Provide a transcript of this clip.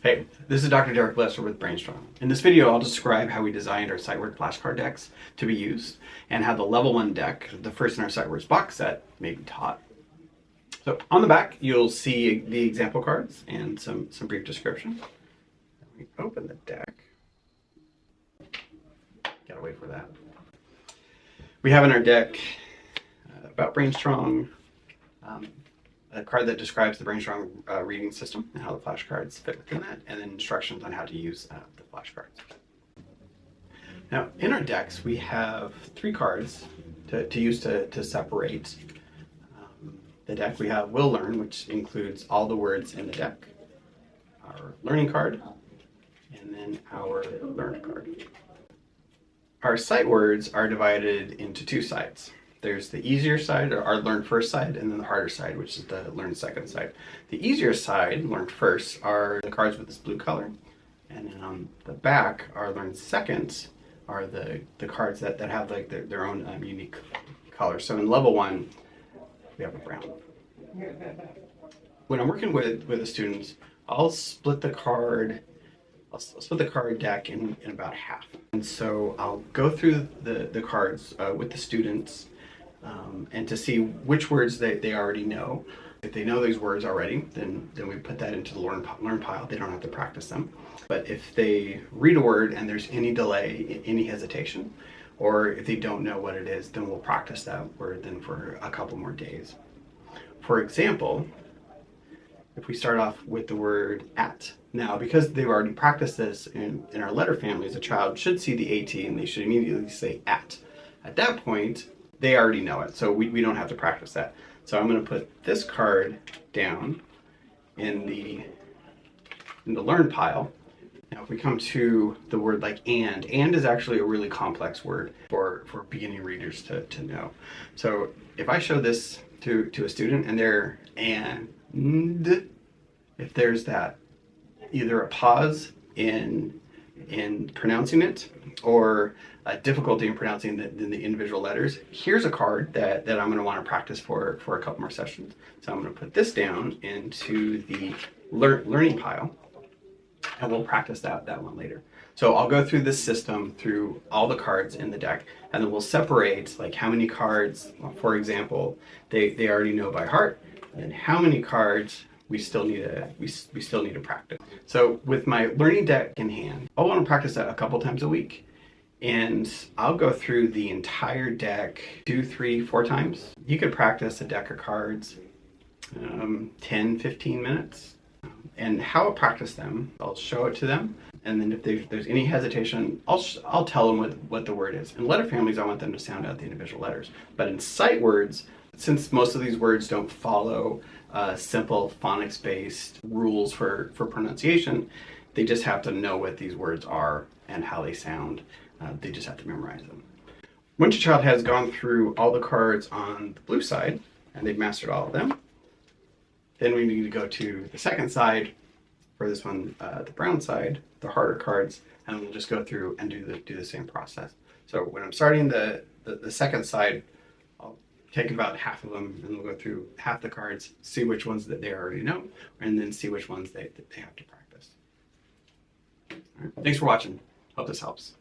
Hey, this is Dr. Derek Lesser with Brainstrong. In this video, I'll describe how we designed our SightWord flashcard decks to be used and how the level 1 deck, the first in our SightWords box set, may be taught. So on the back, you'll see the example cards and some brief description. We open the deck. Gotta wait for that. We have in our deck about Brainstrong, a card that describes the Brainstrong reading system and how the flashcards fit within that, and then instructions on how to use the flashcards. Now, in our decks, we have 3 cards to use to separate the deck. We have Will Learn, which includes all the words in the deck, our learning card, and then our learn card. Our sight words are divided into 2 sides. There's the easier side, or our learn first side, and then the harder side, which is the learn second side. The easier side, learn first, are the cards with this blue color. And then on the back, our learn second, are the cards that have like their own unique color. So in level 1, we have a brown. When I'm working with the students, I'll split the card deck in about half. And so I'll go through the cards with the students and to see which words they already know. If they know these words already, then we put that into the learn pile. They don't have to practice them. But if they read a word and there's any delay, any hesitation, or if they don't know what it is, then we'll practice that word then for a couple more days. For example, if we start off with the word at. Now, because they've already practiced this in our letter families, a child should see the AT and they should immediately say at. At that point, they already know it, so we don't have to practice that. So I'm going to put this card down in the learn pile. Now, if we come to the word like and is actually a really complex word for beginning readers to know. So if I show this to a student and they're and, if there's that either a pause in pronouncing it or a difficulty in pronouncing the individual letters, here's a card that I'm going to want to practice for a couple more sessions. So I'm going to put this down into the learning pile, and we'll practice that one later. So I'll go through this system through all the cards in the deck, and then we'll separate like how many cards, for example, they already know by heart, and how many cards we still need to practice. So with my learning deck in hand, I'll want to practice that a couple times a week. And I'll go through the entire deck 2, 3, 4 times. You could practice a deck of cards 10, 15 minutes. And how I'll practice them, I'll show it to them. And then if there's any hesitation, I'll tell them what the word is. In letter families, I want them to sound out the individual letters. But in sight words, since most of these words don't follow simple phonics-based rules for pronunciation, they just have to know what these words are and how they sound. They just have to memorize them. Once your child has gone through all the cards on the blue side, and they've mastered all of them, then we need to go to the second side, for this one, the brown side, the harder cards, and we'll just go through and do the same process. So when I'm starting the second side, I'll take about half of them, and we'll go through half the cards, see which ones that they already know, and then see which ones they have to practice. All right. Thanks for watching. Hope this helps.